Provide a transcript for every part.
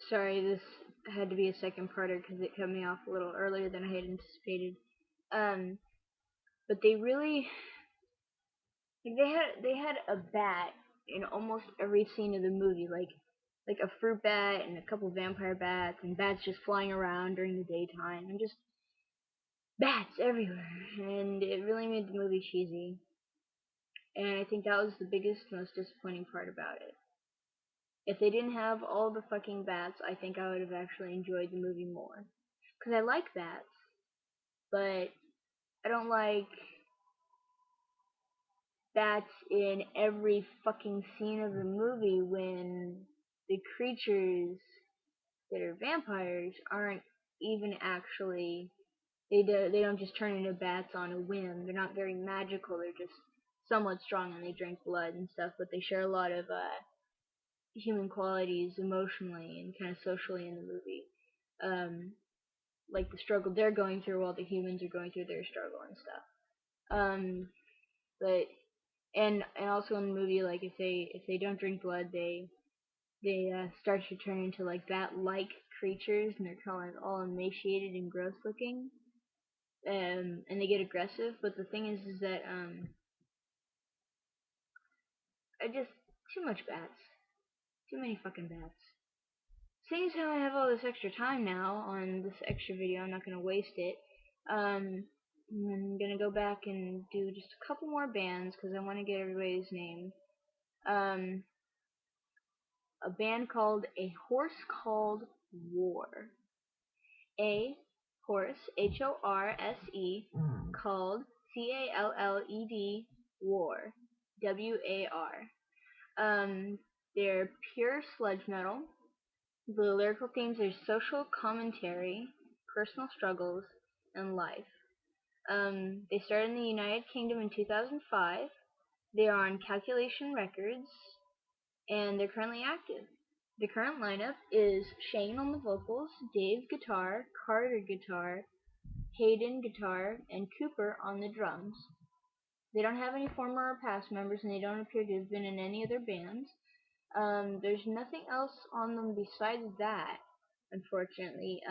Sorry, this had to be a second parter because it cut me off a little earlier than I had anticipated. Um, but they had a bat in almost every scene of the movie, like a fruit bat and a couple vampire bats and bats just flying around during the daytime and just bats everywhere. And it really made the movie cheesy. And I think that was the biggest, most disappointing part about it. If they didn't have all the fucking bats, I think I would have actually enjoyed the movie more. Because I like bats, but I don't like bats in every fucking scene of the movie when the creatures that are vampires aren't even actually they don't just turn into bats on a whim. They're not very magical. They're just somewhat strong and they drink blood and stuff, but they share a lot of human qualities emotionally and kind of socially in the movie. Like the struggle they're going through while the humans are going through their struggle and stuff. But and also in the movie, like if they don't drink blood, they start to turn into like bat-like creatures, and they're kind of all emaciated and gross looking, and they get aggressive. But the thing is that I just too much bats, too many fucking bats. Seeing as how I have all this extra time now on this extra video, I'm not gonna waste it. I'm gonna go back and do just a couple more bands because I want to get everybody's name. Um, a band called A Horse Called War. A horse, Horse, called Called War, WAR. Um, they're pure sludge metal. The lyrical themes are social commentary, personal struggles, and life. They started in the United Kingdom in 2005. They are on Calculation Records, and they're currently active. The current lineup is Shane on the vocals, Dave guitar, Carter guitar, Hayden guitar, and Cooper on the drums. They don't have any former or past members, and they don't appear to have been in any other bands. There's nothing else on them besides that, unfortunately.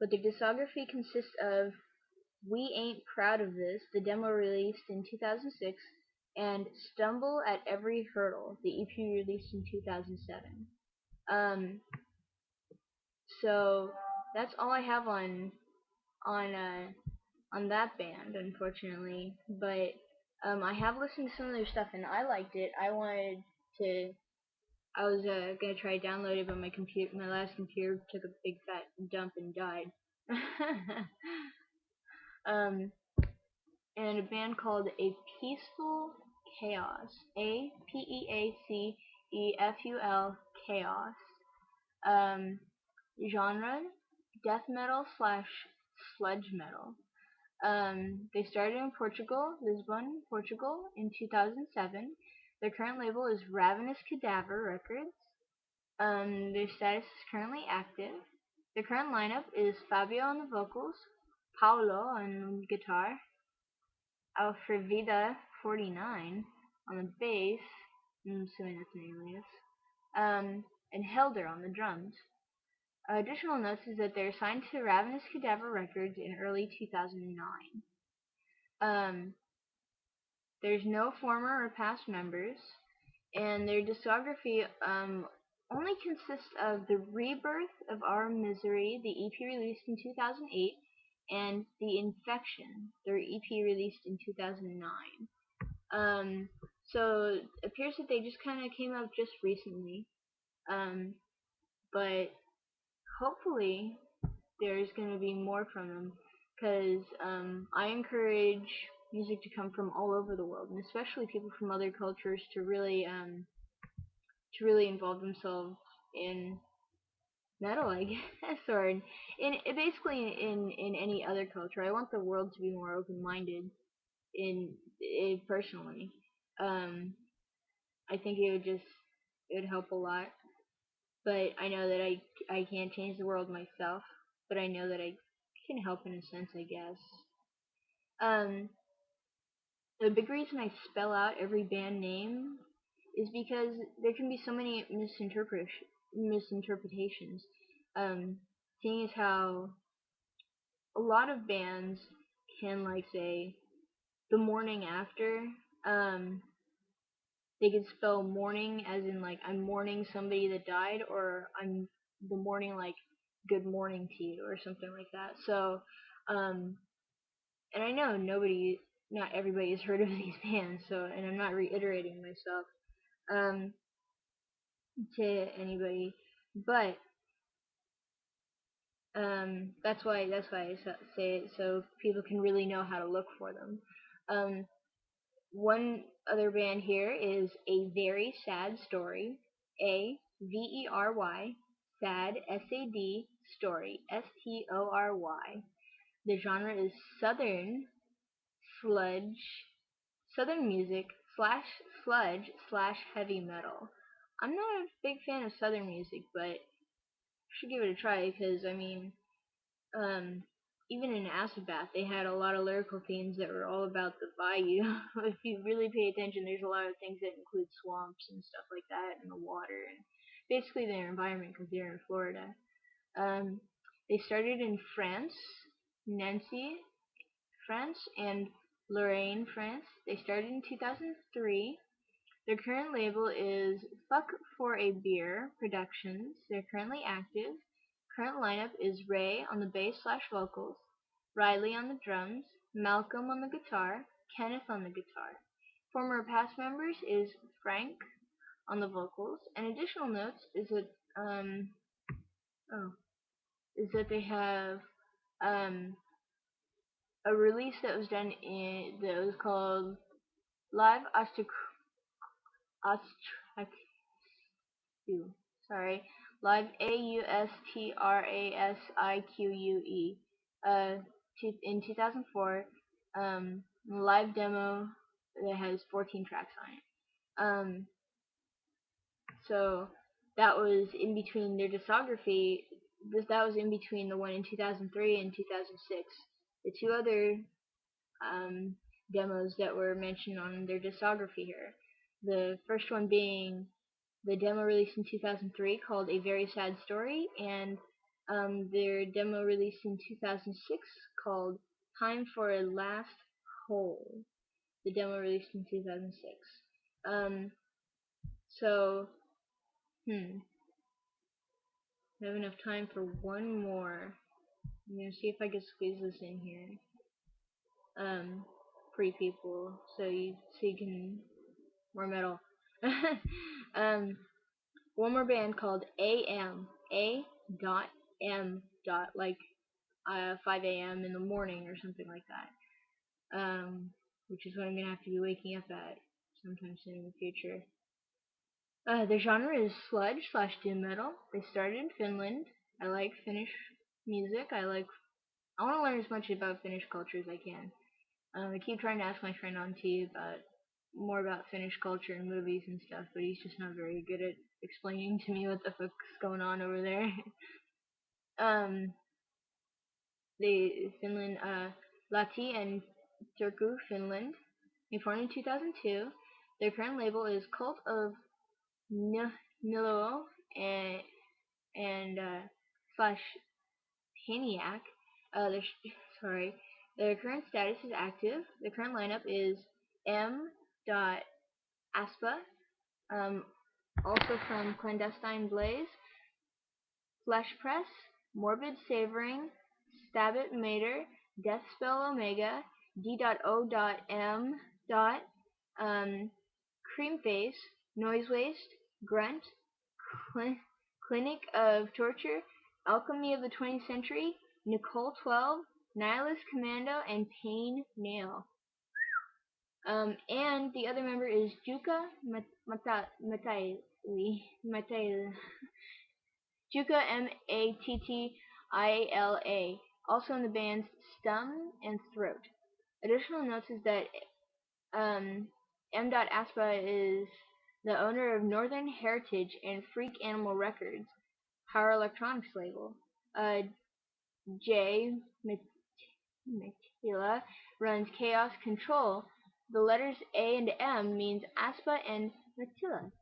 But the discography consists of We Ain't Proud of This, the demo released in 2006, and Stumble at Every Hurdle, the EP released in 2007. Um, so that's all I have on on that band, unfortunately. But I have listened to some of their stuff and I liked it. To. I was gonna try to download it, but my last computer took a big fat dump and died. um, and a band called A Peaceful Chaos. Peaceful Chaos. Um, genre death metal slash sludge metal. They started in Portugal, Lisbon, Portugal, in 2007. Their current label is Ravenous Cadaver Records. Their status is currently active. Their current lineup is Fabio on the vocals, Paolo on guitar, Alfrevida49 on the bass, I'm assuming that's an alias, and Helder on the drums. Additional notes is that they're signed to Ravenous Cadaver Records in early 2009. There's no former or past members, and their discography only consists of The Rebirth of Our Misery, the EP released in 2008, and The Infection, their EP released in 2009. So it appears that they just kind of came up just recently, but hopefully there's going to be more from them, because I encourage music to come from all over the world, and especially people from other cultures to really involve themselves in metal, I guess, or basically in any other culture. I want the world to be more open-minded in personally. Um, I think it would help a lot. But I know that I can't change the world myself, but I know that I can help in a sense, I guess. Um, the big reason I spell out every band name is because there can be so many misinterpretations. Um, Seeing as how a lot of bands can like say the morning after, um, they could spell mourning as in like I'm mourning somebody that died, or I'm the morning like good morning to you or something like that. So, um, and I know not everybody has heard of these bands, so, and I'm not reiterating myself to anybody, but that's why I say it so people can really know how to look for them. Um, One other band here is A Very Sad Story. Very sad SAD story STORY. The genre is sludge southern music slash sludge slash heavy metal. I'm not a big fan of southern music, but should give it a try because I mean, um, even in Acid Bath, they had a lot of lyrical themes that were all about the bayou. If you really pay attention, there's a lot of things that include swamps and stuff like that, and the water, and basically their environment because they're in Florida. Um, they started in France, Nancy, France, and Lorraine, France. They started in 2003. Their current label is Fuck for a Beer Productions. They're currently active. Current lineup is Ray on the bass slash vocals, Riley on the drums, Malcolm on the guitar, Kenneth on the guitar. Former past members is Frank on the vocals. And additional notes is that oh is that they have um a release that was done in that was called Live Austrac sorry, Live AUSTRASIQUE uh in 2004, live demo that has 14 tracks on it. So that was in between their discography. That was in between the one in 2003 and 2006. The two other um, demos that were mentioned on their discography here. The first one being the demo released in 2003 called A Very Sad Story, and their demo released in 2006 called Time for a Last Hole. The demo released in 2006. Um, so, I have enough time for one more. I'm gonna see if I can squeeze this in here. Free people, so you can more metal. One more band called A dot M dot like 5 a.m. in the morning or something like that. Which is what I'm gonna have to be waking up at sometime soon in the future. The genre is sludge slash doom metal. They started in Finland. I like Finnish music. I want to learn as much about Finnish culture as I can. I keep trying to ask my friend on T about more about Finnish culture and movies and stuff, but he's just not very good at explaining to me what the fuck's going on over there. um, Finland, Lahti and Turku, Finland. They formed in 2002. Their current label is Cult of Nilo and slash Paniac. Sorry. Their current status is active. The current lineup is M. Aspa, also from Clandestine Blaze, Flesh Press, Morbid Savoring, Stabbit Mater, Deathspell Omega, D.O.M. Cream Face, Noise Waste, Grunt, Clinic of Torture, Alchemy of the 20th Century, Nicole 12, Nihilist Commando, and Pain Nail. And the other member is Juka Mataila. Juka Mattila, also in the bands Stum and Throat. Additional notes is that M. Aspa is the owner of Northern Heritage and Freak Animal Records, power electronics label. J. Mattila runs Chaos Control. The letters A and M means Aspa and Like chilling.